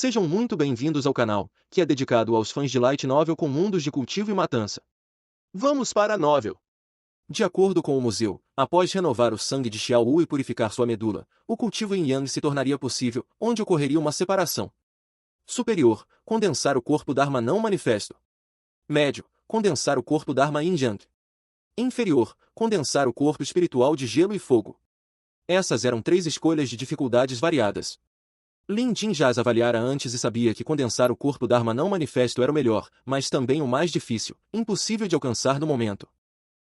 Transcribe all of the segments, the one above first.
Sejam muito bem-vindos ao canal, que é dedicado aos fãs de Light Novel com mundos de cultivo e matança. Vamos para a novel! De acordo com o museu, após renovar o sangue de Xiao Wu e purificar sua medula, o cultivo Yin Yang se tornaria possível, onde ocorreria uma separação. Superior, condensar o corpo Dharma não manifesto. Médio, condensar o corpo Dharma Yin Yang. Inferior, condensar o corpo espiritual de gelo e fogo. Essas eram 3 escolhas de dificuldades variadas. Lin Jin já as avaliara antes e sabia que condensar o corpo Dharma não manifesto era o melhor, mas também o mais difícil, impossível de alcançar no momento.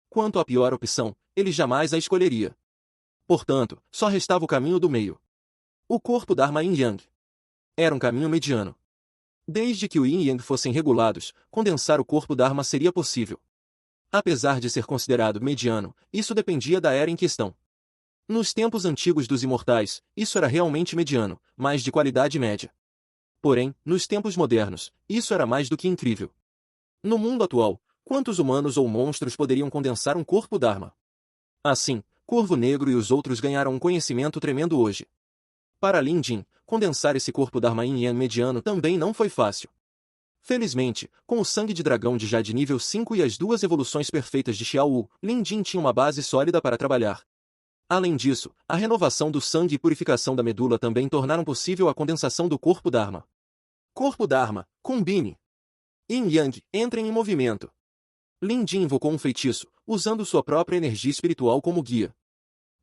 Quanto à pior opção, ele jamais a escolheria. Portanto, só restava o caminho do meio. O corpo Dharma Yin Yang. Era um caminho mediano. Desde que o Yin e Yang fossem regulados, condensar o corpo Dharma seria possível. Apesar de ser considerado mediano, isso dependia da era em questão. Nos tempos antigos dos imortais, isso era realmente mediano, mas de qualidade média. Porém, nos tempos modernos, isso era mais do que incrível. No mundo atual, quantos humanos ou monstros poderiam condensar um corpo Dharma? Assim, Corvo Negro e os outros ganharam um conhecimento tremendo hoje. Para Lin Jin, condensar esse corpo Dharma Yin Yang mediano também não foi fácil. Felizmente, com o sangue de dragão de já de nível 5 e as 2 evoluções perfeitas de Xiao Wu, Lin Jin tinha uma base sólida para trabalhar. Além disso, a renovação do sangue e purificação da medula também tornaram possível a condensação do corpo Dharma. Corpo Dharma, combine. Yin Yang, entrem em movimento. Lin Jin invocou um feitiço, usando sua própria energia espiritual como guia.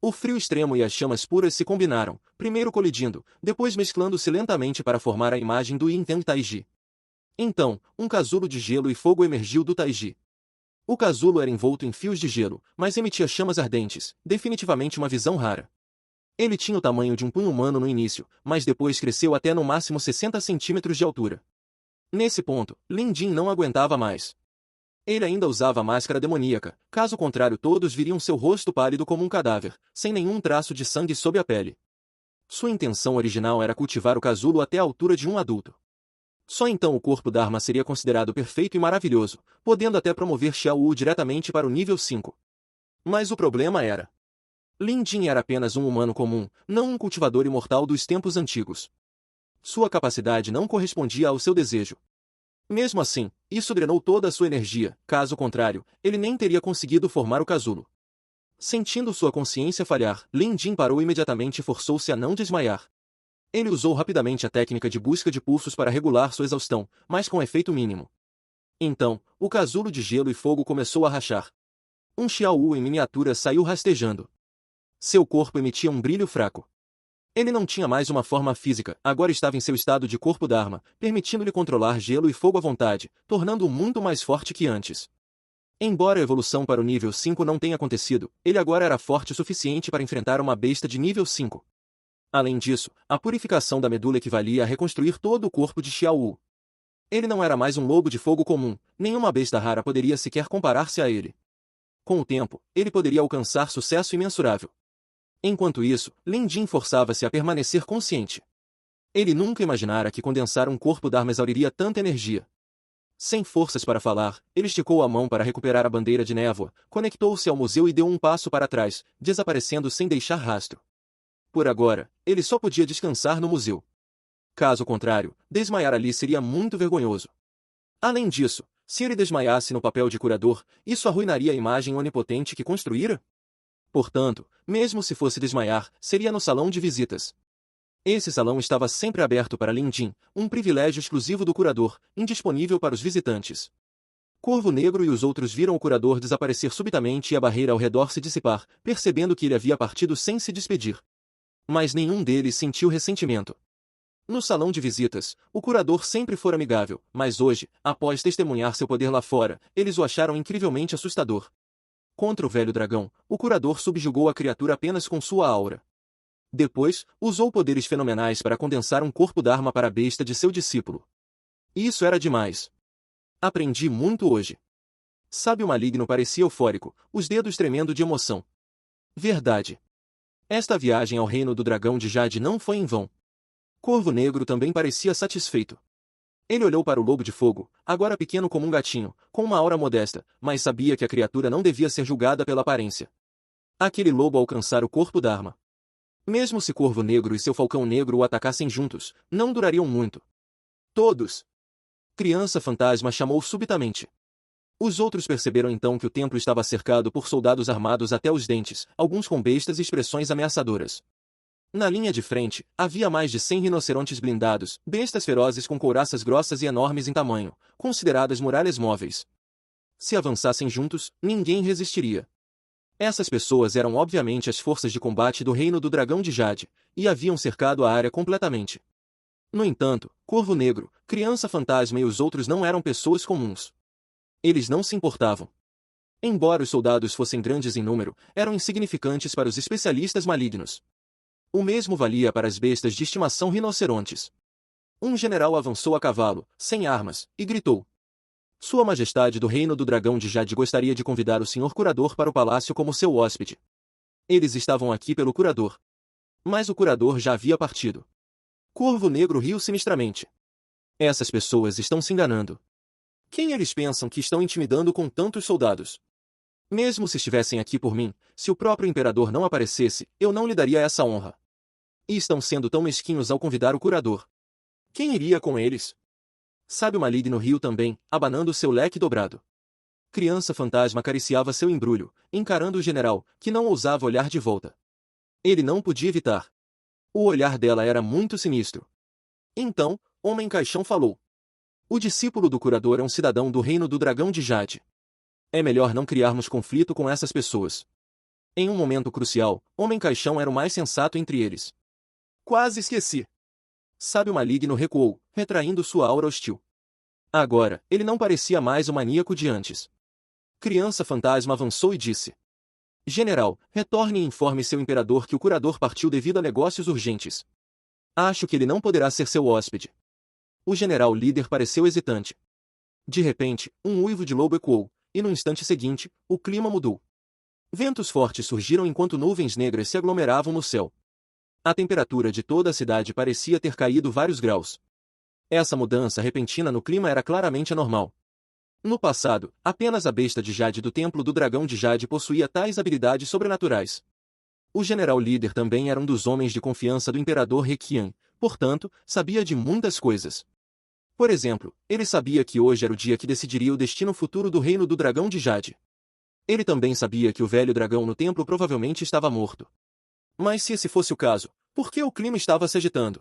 O frio extremo e as chamas puras se combinaram, primeiro colidindo, depois mesclando-se lentamente para formar a imagem do Yin Yang Taiji. Então, um casulo de gelo e fogo emergiu do Taiji. O casulo era envolto em fios de gelo, mas emitia chamas ardentes, definitivamente uma visão rara. Ele tinha o tamanho de um punho humano no início, mas depois cresceu até no máximo 60 centímetros de altura. Nesse ponto, Lin Jin não aguentava mais. Ele ainda usava a máscara demoníaca, caso contrário todos viriam seu rosto pálido como um cadáver, sem nenhum traço de sangue sob a pele. Sua intenção original era cultivar o casulo até a altura de um adulto. Só então o corpo Dharma seria considerado perfeito e maravilhoso, podendo até promover Xiao Wu diretamente para o nível 5. Mas o problema era: Lin Jin era apenas um humano comum, não um cultivador imortal dos tempos antigos. Sua capacidade não correspondia ao seu desejo. Mesmo assim, isso drenou toda a sua energia, caso contrário, ele nem teria conseguido formar o casulo. Sentindo sua consciência falhar, Lin Jin parou imediatamente e forçou-se a não desmaiar. Ele usou rapidamente a técnica de busca de pulsos para regular sua exaustão, mas com efeito mínimo. Então, o casulo de gelo e fogo começou a rachar. Um Xiao Wu em miniatura saiu rastejando. Seu corpo emitia um brilho fraco. Ele não tinha mais uma forma física, agora estava em seu estado de corpo Dharma, permitindo-lhe controlar gelo e fogo à vontade, tornando-o muito mais forte que antes. Embora a evolução para o nível 5 não tenha acontecido, ele agora era forte o suficiente para enfrentar uma besta de nível 5. Além disso, a purificação da medula equivalia a reconstruir todo o corpo de Xiao Wu. Ele não era mais um lobo de fogo comum, nenhuma besta rara poderia sequer comparar-se a ele. Com o tempo, ele poderia alcançar sucesso imensurável. Enquanto isso, Lin Jin forçava-se a permanecer consciente. Ele nunca imaginara que condensar um corpo Dharma exauriria tanta energia. Sem forças para falar, ele esticou a mão para recuperar a bandeira de névoa, conectou-se ao museu e deu um passo para trás, desaparecendo sem deixar rastro. Por agora, ele só podia descansar no museu. Caso contrário, desmaiar ali seria muito vergonhoso. Além disso, se ele desmaiasse no papel de curador, isso arruinaria a imagem onipotente que construíra. Portanto, mesmo se fosse desmaiar, seria no salão de visitas. Esse salão estava sempre aberto para Lin Jin, um privilégio exclusivo do curador, indisponível para os visitantes. Corvo Negro e os outros viram o curador desaparecer subitamente e a barreira ao redor se dissipar, percebendo que ele havia partido sem se despedir. Mas nenhum deles sentiu ressentimento. No salão de visitas, o curador sempre fora amigável, mas hoje, após testemunhar seu poder lá fora, eles o acharam incrivelmente assustador. Contra o velho dragão, o curador subjugou a criatura apenas com sua aura. Depois, usou poderes fenomenais para condensar um corpo Dharma para a besta de seu discípulo. Isso era demais. Aprendi muito hoje. Sábio Maligno parecia eufórico, os dedos tremendo de emoção. Verdade. Esta viagem ao reino do dragão de Jade não foi em vão. Corvo Negro também parecia satisfeito. Ele olhou para o lobo de fogo, agora pequeno como um gatinho, com uma aura modesta, mas sabia que a criatura não devia ser julgada pela aparência. Aquele lobo alcançara o corpo Dharma. Mesmo se Corvo Negro e seu Falcão Negro o atacassem juntos, não durariam muito. Todos! Criança Fantasma chamou subitamente. Os outros perceberam então que o templo estava cercado por soldados armados até os dentes, alguns com bestas e expressões ameaçadoras. Na linha de frente, havia mais de 100 rinocerontes blindados, bestas ferozes com couraças grossas e enormes em tamanho, consideradas muralhas móveis. Se avançassem juntos, ninguém resistiria. Essas pessoas eram obviamente as forças de combate do Reino do Dragão de Jade, e haviam cercado a área completamente. No entanto, Corvo Negro, Criança Fantasma e os outros não eram pessoas comuns. Eles não se importavam. Embora os soldados fossem grandes em número, eram insignificantes para os especialistas malignos. O mesmo valia para as bestas de estimação rinocerontes. Um general avançou a cavalo, sem armas, e gritou: Sua Majestade do Reino do Dragão de Jade gostaria de convidar o Senhor Curador para o palácio como seu hóspede. Eles estavam aqui pelo Curador. Mas o Curador já havia partido. Corvo Negro riu sinistramente. Essas pessoas estão se enganando. Quem eles pensam que estão intimidando com tantos soldados? Mesmo se estivessem aqui por mim, se o próprio imperador não aparecesse, eu não lhe daria essa honra. E estão sendo tão mesquinhos ao convidar o curador. Quem iria com eles? Sábio Maligno riu também, abanando seu leque dobrado. Criança Fantasma acariciava seu embrulho, encarando o general, que não ousava olhar de volta. Ele não podia evitar. O olhar dela era muito sinistro. Então, Homem Caixão falou. O discípulo do curador é um cidadão do Reino do Dragão de Jade. É melhor não criarmos conflito com essas pessoas. Em um momento crucial, Homem Caixão era o mais sensato entre eles. Quase esqueci. Sábio Maligno recuou, retraindo sua aura hostil. Agora, ele não parecia mais o maníaco de antes. Criança Fantasma avançou e disse: General, retorne e informe seu imperador que o curador partiu devido a negócios urgentes. Acho que ele não poderá ser seu hóspede. O general líder pareceu hesitante. De repente, um uivo de lobo ecoou, e no instante seguinte, o clima mudou. Ventos fortes surgiram enquanto nuvens negras se aglomeravam no céu. A temperatura de toda a cidade parecia ter caído vários graus. Essa mudança repentina no clima era claramente anormal. No passado, apenas a besta de Jade do Templo do Dragão de Jade possuía tais habilidades sobrenaturais. O general líder também era um dos homens de confiança do imperador Requian, portanto, sabia de muitas coisas. Por exemplo, ele sabia que hoje era o dia que decidiria o destino futuro do Reino do Dragão de Jade. Ele também sabia que o velho dragão no templo provavelmente estava morto. Mas se esse fosse o caso, por que o clima estava se agitando?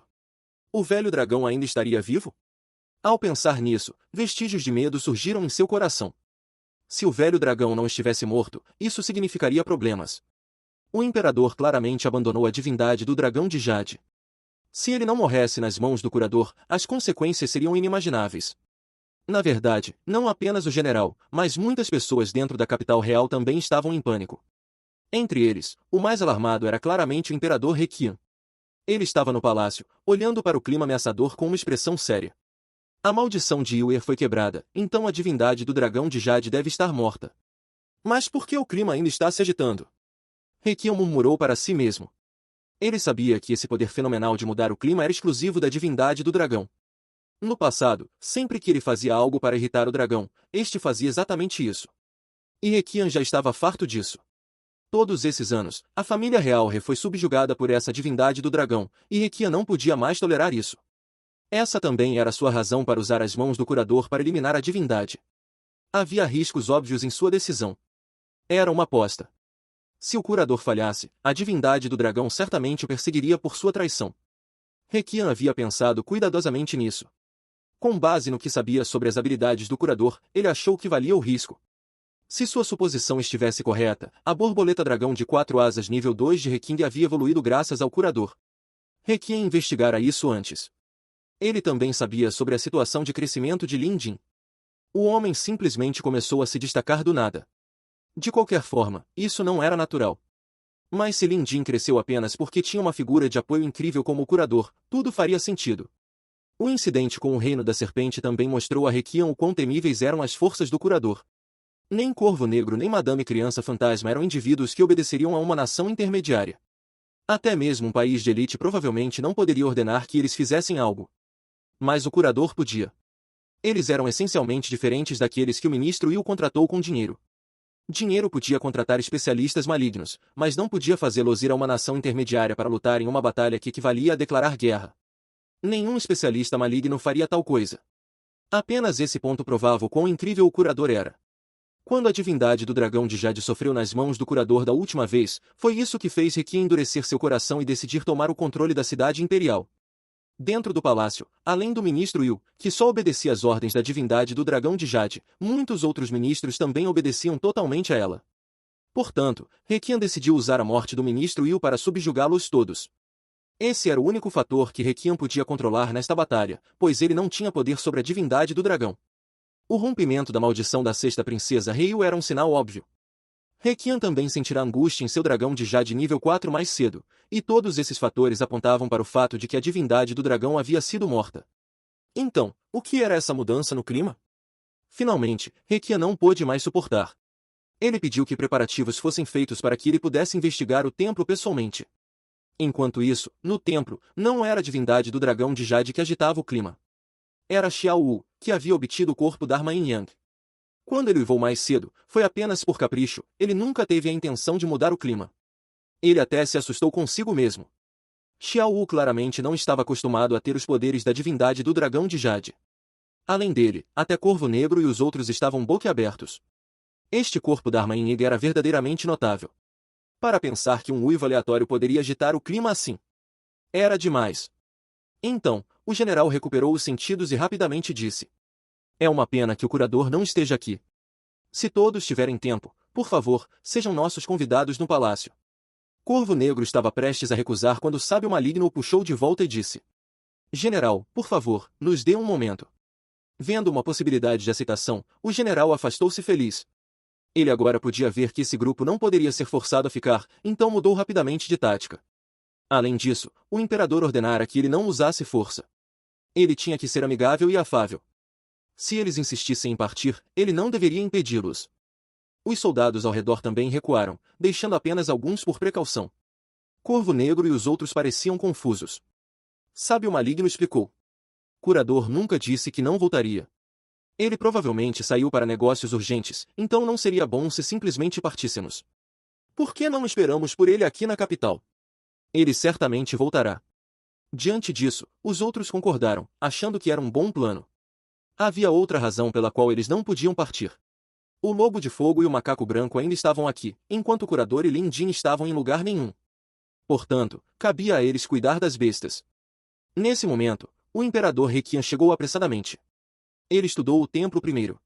O velho dragão ainda estaria vivo? Ao pensar nisso, vestígios de medo surgiram em seu coração. Se o velho dragão não estivesse morto, isso significaria problemas. O imperador claramente abandonou a divindade do dragão de Jade. Se ele não morresse nas mãos do curador, as consequências seriam inimagináveis. Na verdade, não apenas o general, mas muitas pessoas dentro da capital real também estavam em pânico. Entre eles, o mais alarmado era claramente o imperador Requian. Ele estava no palácio, olhando para o clima ameaçador com uma expressão séria. A maldição de Iuer foi quebrada, então a divindade do dragão de Jade deve estar morta. Mas por que o clima ainda está se agitando? Requian murmurou para si mesmo. Ele sabia que esse poder fenomenal de mudar o clima era exclusivo da divindade do dragão. No passado, sempre que ele fazia algo para irritar o dragão, este fazia exatamente isso. E Requian já estava farto disso. Todos esses anos, a família real foi subjugada por essa divindade do dragão, e Requian não podia mais tolerar isso. Essa também era sua razão para usar as mãos do curador para eliminar a divindade. Havia riscos óbvios em sua decisão. Era uma aposta. Se o curador falhasse, a divindade do dragão certamente o perseguiria por sua traição. Requian havia pensado cuidadosamente nisso. Com base no que sabia sobre as habilidades do curador, ele achou que valia o risco. Se sua suposição estivesse correta, a borboleta dragão de 4 asas nível 2 de Requiem havia evoluído graças ao curador. Requiem investigara isso antes. Ele também sabia sobre a situação de crescimento de Lin Jin. O homem simplesmente começou a se destacar do nada. De qualquer forma, isso não era natural. Mas se Lin Jin cresceu apenas porque tinha uma figura de apoio incrível como o curador, tudo faria sentido. O incidente com o Reino da Serpente também mostrou a Requian o quão temíveis eram as forças do curador. Nem Corvo Negro nem Madame Criança Fantasma eram indivíduos que obedeceriam a uma nação intermediária. Até mesmo um país de elite provavelmente não poderia ordenar que eles fizessem algo. Mas o curador podia. Eles eram essencialmente diferentes daqueles que o ministro Yu contratou com dinheiro. Dinheiro podia contratar especialistas malignos, mas não podia fazê-los ir a uma nação intermediária para lutar em uma batalha que equivalia a declarar guerra. Nenhum especialista maligno faria tal coisa. Apenas esse ponto provava o quão incrível o curador era. Quando a divindade do dragão de Jade sofreu nas mãos do curador da última vez, foi isso que fez Requiem endurecer seu coração e decidir tomar o controle da cidade imperial. Dentro do palácio, além do ministro Yu, que só obedecia às ordens da divindade do dragão de Jade, muitos outros ministros também obedeciam totalmente a ela. Portanto, Requiem decidiu usar a morte do ministro Yu para subjugá-los todos. Esse era o único fator que Requiem podia controlar nesta batalha, pois ele não tinha poder sobre a divindade do dragão. O rompimento da maldição da sexta princesa Ryu era um sinal óbvio. Requiem também sentirá angústia em seu dragão de Jade nível 4 mais cedo, e todos esses fatores apontavam para o fato de que a divindade do dragão havia sido morta. Então, o que era essa mudança no clima? Finalmente, Requiem não pôde mais suportar. Ele pediu que preparativos fossem feitos para que ele pudesse investigar o templo pessoalmente. Enquanto isso, no templo, não era a divindade do dragão de Jade que agitava o clima. Era Xiao Wu, que havia obtido o corpo da Arma Yin Yang. Quando ele uivou mais cedo, foi apenas por capricho, ele nunca teve a intenção de mudar o clima. Ele até se assustou consigo mesmo. Xiao Wu claramente não estava acostumado a ter os poderes da divindade do dragão de Jade. Além dele, até Corvo Negro e os outros estavam boquiabertos. Este corpo da Arma Yin Yang era verdadeiramente notável. Para pensar que um uivo aleatório poderia agitar o clima assim. Era demais. Então, o general recuperou os sentidos e rapidamente disse: "É uma pena que o curador não esteja aqui. Se todos tiverem tempo, por favor, sejam nossos convidados no palácio." Corvo Negro estava prestes a recusar quando o sábio maligno o puxou de volta e disse: "General, por favor, nos dê um momento." Vendo uma possibilidade de aceitação, o general afastou-se feliz. Ele agora podia ver que esse grupo não poderia ser forçado a ficar, então mudou rapidamente de tática. Além disso, o imperador ordenara que ele não usasse força. Ele tinha que ser amigável e afável. Se eles insistissem em partir, ele não deveria impedi-los. Os soldados ao redor também recuaram, deixando apenas alguns por precaução. Corvo Negro e os outros pareciam confusos. Sábio Maligno explicou: "Curador nunca disse que não voltaria. Ele provavelmente saiu para negócios urgentes, então não seria bom se simplesmente partíssemos. Por que não esperamos por ele aqui na capital? Ele certamente voltará." Diante disso, os outros concordaram, achando que era um bom plano. Havia outra razão pela qual eles não podiam partir. O Lobo de Fogo e o Macaco Branco ainda estavam aqui, enquanto o Curador e Lin Jin estavam em lugar nenhum. Portanto, cabia a eles cuidar das bestas. Nesse momento, o Imperador Requiem chegou apressadamente. Ele estudou o templo primeiro.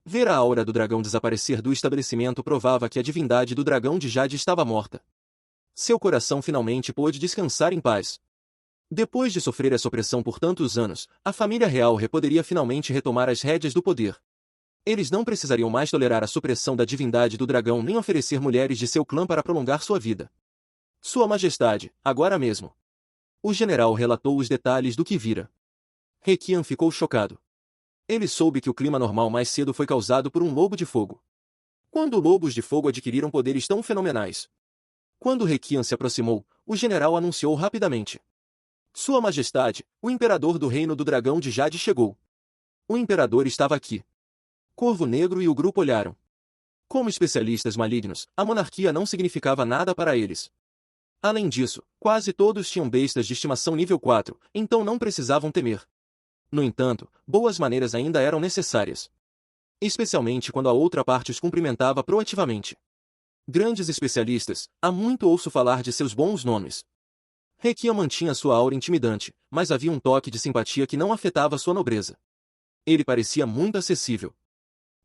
Ver a aura do dragão desaparecer do estabelecimento provava que a divindade do dragão de Jade estava morta. Seu coração finalmente pôde descansar em paz. Depois de sofrer essa opressão por tantos anos, a família real poderia finalmente retomar as rédeas do poder. Eles não precisariam mais tolerar a supressão da divindade do dragão nem oferecer mulheres de seu clã para prolongar sua vida. Sua Majestade, agora mesmo. O general relatou os detalhes do que vira. Requiem ficou chocado. Ele soube que o clima normal mais cedo foi causado por um lobo de fogo. Quando lobos de fogo adquiriram poderes tão fenomenais? Quando Requiem se aproximou, o general anunciou rapidamente: "Sua Majestade, o Imperador do Reino do Dragão de Jade chegou." O Imperador estava aqui. Corvo Negro e o grupo olharam. Como especialistas malignos, a monarquia não significava nada para eles. Além disso, quase todos tinham bestas de estimação nível 4, então não precisavam temer. No entanto, boas maneiras ainda eram necessárias. Especialmente quando a outra parte os cumprimentava proativamente. Grandes especialistas, há muito ouço falar de seus bons nomes. Requiem mantinha sua aura intimidante, mas havia um toque de simpatia que não afetava sua nobreza. Ele parecia muito acessível.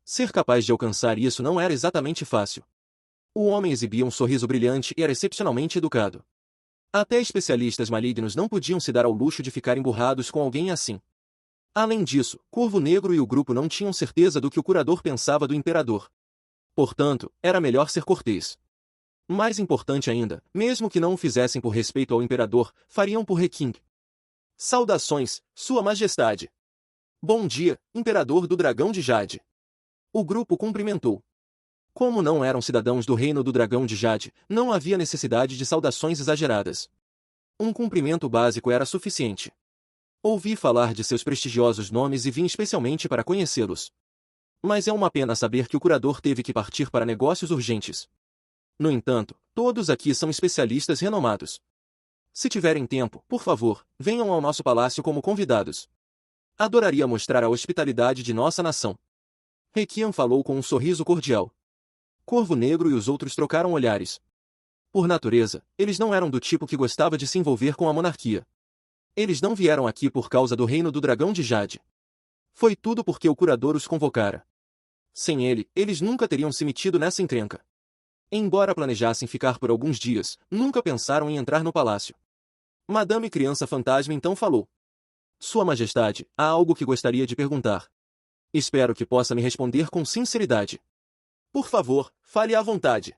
Ser capaz de alcançar isso não era exatamente fácil. O homem exibia um sorriso brilhante e era excepcionalmente educado. Até especialistas malignos não podiam se dar ao luxo de ficar emburrados com alguém assim. Além disso, Corvo Negro e o grupo não tinham certeza do que o curador pensava do imperador. Portanto, era melhor ser cortês. Mais importante ainda, mesmo que não o fizessem por respeito ao imperador, fariam por Requiem. "Saudações, Sua Majestade." "Bom dia, Imperador do Dragão de Jade." O grupo cumprimentou. Como não eram cidadãos do Reino do Dragão de Jade, não havia necessidade de saudações exageradas. Um cumprimento básico era suficiente. Ouvi falar de seus prestigiosos nomes e vim especialmente para conhecê-los. Mas é uma pena saber que o curador teve que partir para negócios urgentes. No entanto, todos aqui são especialistas renomados. Se tiverem tempo, por favor, venham ao nosso palácio como convidados. Adoraria mostrar a hospitalidade de nossa nação. Requian falou com um sorriso cordial. Corvo Negro e os outros trocaram olhares. Por natureza, eles não eram do tipo que gostava de se envolver com a monarquia. Eles não vieram aqui por causa do reino do dragão de Jade. Foi tudo porque o curador os convocara. Sem ele, eles nunca teriam se metido nessa encrenca. Embora planejassem ficar por alguns dias, nunca pensaram em entrar no palácio. Madame Criança Fantasma então falou. Sua Majestade, há algo que gostaria de perguntar. Espero que possa me responder com sinceridade. Por favor, fale à vontade.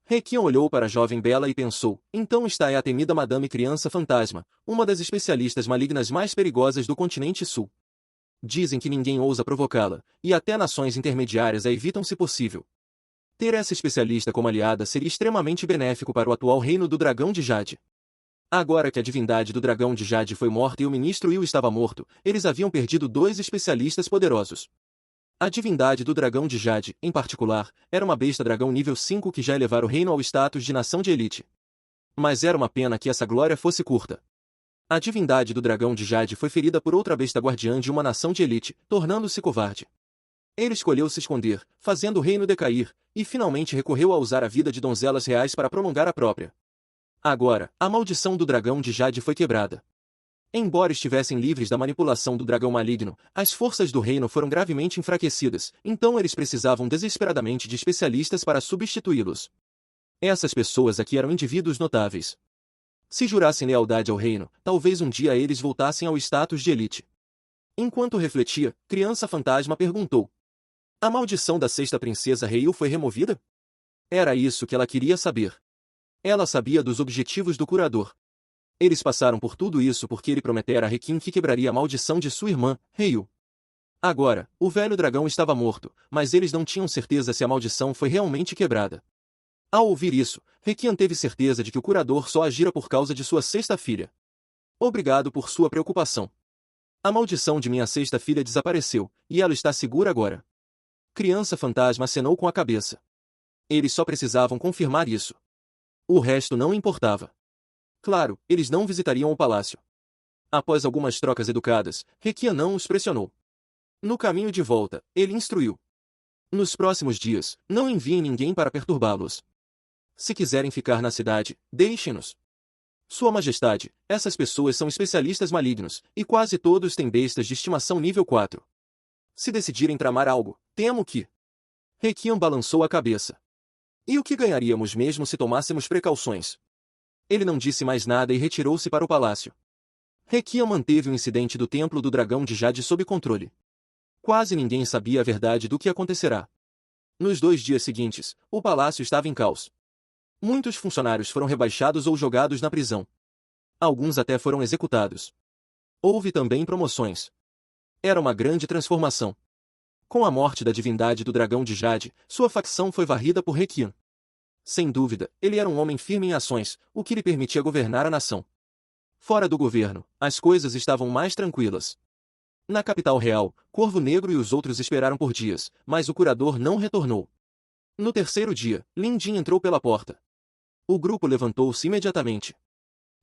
Requian olhou para a jovem bela e pensou, então está é a temida Madame Criança Fantasma, uma das especialistas malignas mais perigosas do continente sul. Dizem que ninguém ousa provocá-la, e até nações intermediárias a evitam se possível. Ter essa especialista como aliada seria extremamente benéfico para o atual reino do Dragão de Jade. Agora que a divindade do Dragão de Jade foi morta e o ministro Will estava morto, eles haviam perdido 2 especialistas poderosos. A divindade do Dragão de Jade, em particular, era uma besta dragão nível 5 que já elevara o reino ao status de nação de elite. Mas era uma pena que essa glória fosse curta. A divindade do Dragão de Jade foi ferida por outra besta guardiã de uma nação de elite, tornando-se covarde. Ele escolheu se esconder, fazendo o reino decair, e finalmente recorreu a usar a vida de donzelas reais para prolongar a própria. Agora, a maldição do Dragão de Jade foi quebrada. Embora estivessem livres da manipulação do dragão maligno, as forças do reino foram gravemente enfraquecidas, então eles precisavam desesperadamente de especialistas para substituí-los. Essas pessoas aqui eram indivíduos notáveis. Se jurassem lealdade ao reino, talvez um dia eles voltassem ao status de elite. Enquanto refletia, Criança Fantasma perguntou. A maldição da sexta princesa Reiu foi removida? Era isso que ela queria saber. Ela sabia dos objetivos do curador. Eles passaram por tudo isso porque ele prometera a Requiem que quebraria a maldição de sua irmã, Reiu. Agora, o velho dragão estava morto, mas eles não tinham certeza se a maldição foi realmente quebrada. Ao ouvir isso, Requiem teve certeza de que o curador só agira por causa de sua sexta filha. Obrigado por sua preocupação. A maldição de minha sexta filha desapareceu, e ela está segura agora. Criança Fantasma acenou com a cabeça. Eles só precisavam confirmar isso. O resto não importava. Claro, eles não visitariam o palácio. Após algumas trocas educadas, Requiem não os pressionou. No caminho de volta, ele instruiu. Nos próximos dias, não enviem ninguém para perturbá-los. Se quiserem ficar na cidade, deixem-nos. Sua Majestade, essas pessoas são especialistas malignos, e quase todos têm bestas de estimação nível 4. Se decidirem tramar algo, temo que... Requiem balançou a cabeça. E o que ganharíamos mesmo se tomássemos precauções? Ele não disse mais nada e retirou-se para o palácio. Requiem manteve o incidente do Templo do Dragão de Jade sob controle. Quase ninguém sabia a verdade do que acontecerá. Nos 2 dias seguintes, o palácio estava em caos. Muitos funcionários foram rebaixados ou jogados na prisão. Alguns até foram executados. Houve também promoções. Era uma grande transformação. Com a morte da divindade do Dragão de Jade, sua facção foi varrida por Requiem. Sem dúvida, ele era um homem firme em ações, o que lhe permitia governar a nação. Fora do governo, as coisas estavam mais tranquilas. Na capital real, Corvo Negro e os outros esperaram por dias, mas o curador não retornou. No 3º dia, Lin Jin entrou pela porta. O grupo levantou-se imediatamente.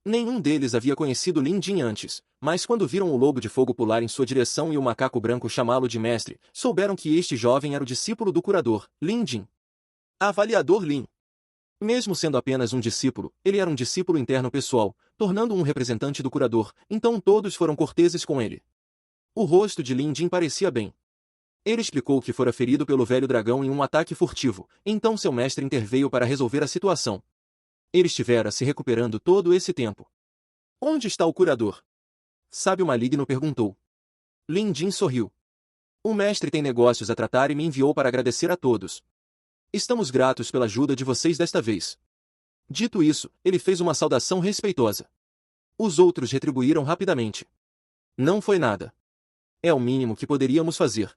Nenhum deles havia conhecido Lin Jin antes, mas quando viram o lobo de fogo pular em sua direção e o macaco branco chamá-lo de mestre, souberam que este jovem era o discípulo do curador, Lin Jin. Avaliador Lin. Mesmo sendo apenas um discípulo, ele era um discípulo interno pessoal, tornando-o um representante do curador, então todos foram corteses com ele. O rosto de Lin Jin parecia bem. Ele explicou que fora ferido pelo velho dragão em um ataque furtivo, então seu mestre interveio para resolver a situação. Ele estivera se recuperando todo esse tempo. Onde está o curador? Sábio Maligno perguntou. Lin Jin sorriu. O mestre tem negócios a tratar e me enviou para agradecer a todos. Estamos gratos pela ajuda de vocês desta vez. Dito isso, ele fez uma saudação respeitosa. Os outros retribuíram rapidamente. Não foi nada. É o mínimo que poderíamos fazer.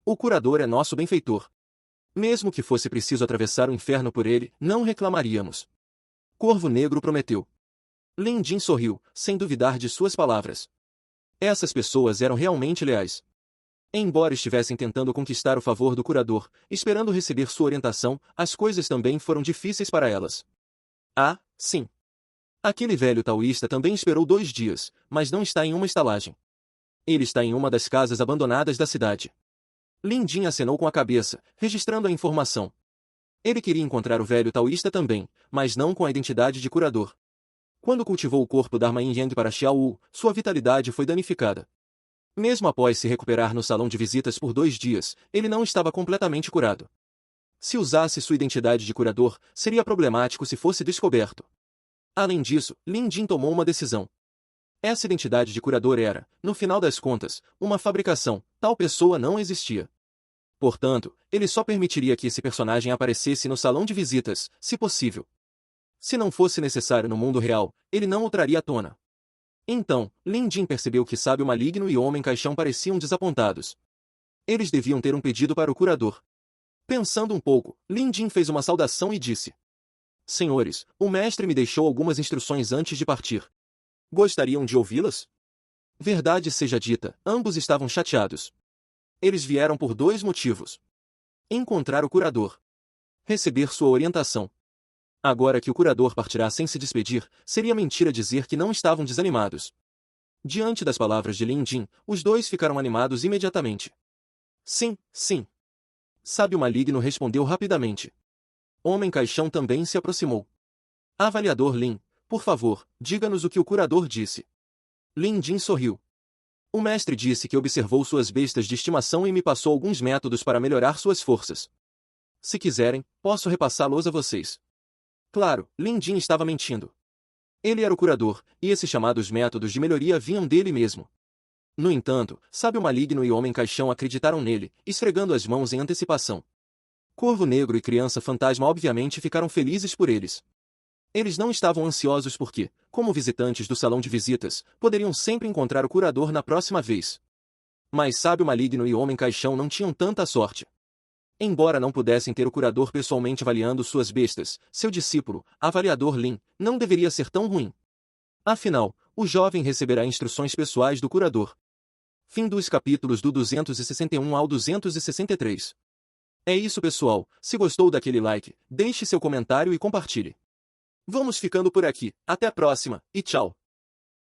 O curador é nosso benfeitor. Mesmo que fosse preciso atravessar o inferno por ele, não reclamaríamos. Corvo Negro prometeu. Lin Jin sorriu, sem duvidar de suas palavras. Essas pessoas eram realmente leais. Embora estivessem tentando conquistar o favor do curador, esperando receber sua orientação, as coisas também foram difíceis para elas. Ah, sim. Aquele velho taoísta também esperou 2 dias, mas não está em uma estalagem. Ele está em uma das casas abandonadas da cidade. Lin Jin acenou com a cabeça, registrando a informação. Ele queria encontrar o velho taoísta também, mas não com a identidade de curador. Quando cultivou o corpo da Arma Yin Yang para Xiao Wu, sua vitalidade foi danificada. Mesmo após se recuperar no salão de visitas por 2 dias, ele não estava completamente curado. Se usasse sua identidade de curador, seria problemático se fosse descoberto. Além disso, Lin Jin tomou uma decisão. Essa identidade de curador era, no final das contas, uma fabricação, tal pessoa não existia. Portanto, ele só permitiria que esse personagem aparecesse no salão de visitas, se possível. Se não fosse necessário no mundo real, ele não o traria à tona. Então, Lin Jin percebeu que Sábio Maligno e Homem Caixão pareciam desapontados. Eles deviam ter um pedido para o curador. Pensando um pouco, Lin Jin fez uma saudação e disse: Senhores, o mestre me deixou algumas instruções antes de partir. Gostariam de ouvi-las? Verdade seja dita, ambos estavam chateados. Eles vieram por 2 motivos. Encontrar o curador. Receber sua orientação. Agora que o curador partirá sem se despedir, seria mentira dizer que não estavam desanimados. Diante das palavras de Lin Jin, os 2 ficaram animados imediatamente. Sim, sim. Sábio Maligno respondeu rapidamente. Homem Caixão também se aproximou. Avaliador Lin, por favor, diga-nos o que o curador disse. Lin Jin sorriu. O mestre disse que observou suas bestas de estimação e me passou alguns métodos para melhorar suas forças. Se quiserem, posso repassá-los a vocês. Claro, Lin Jin estava mentindo. Ele era o curador, e esses chamados métodos de melhoria vinham dele mesmo. No entanto, Sábio Maligno e Homem Caixão acreditaram nele, esfregando as mãos em antecipação. Corvo Negro e Criança Fantasma obviamente ficaram felizes por eles. Eles não estavam ansiosos porque, como visitantes do salão de visitas, poderiam sempre encontrar o curador na próxima vez. Mas Sábio Maligno e Homem Caixão não tinham tanta sorte. Embora não pudessem ter o curador pessoalmente avaliando suas bestas, seu discípulo, avaliador Lin, não deveria ser tão ruim. Afinal, o jovem receberá instruções pessoais do curador. Fim dos capítulos do 261 ao 263. É isso, pessoal. Se gostou daquele like, deixe seu comentário e compartilhe. Vamos ficando por aqui. Até a próxima, e tchau!